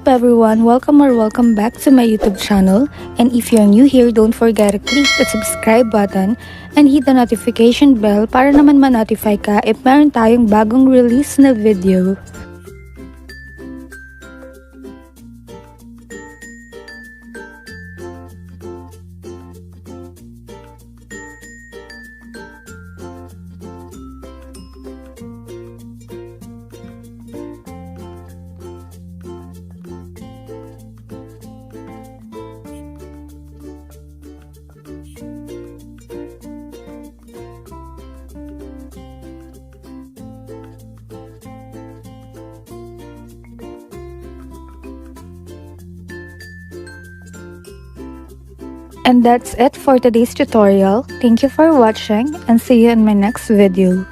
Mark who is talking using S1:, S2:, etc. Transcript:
S1: up everyone? Welcome back to my YouTube channel. And if you're new here, don't forget to click the subscribe button and hit the notification bell para naman ma-notify ka if meron tayong bagong release na video. And that's it for today's tutorial. Thank you for watching and see you in my next video.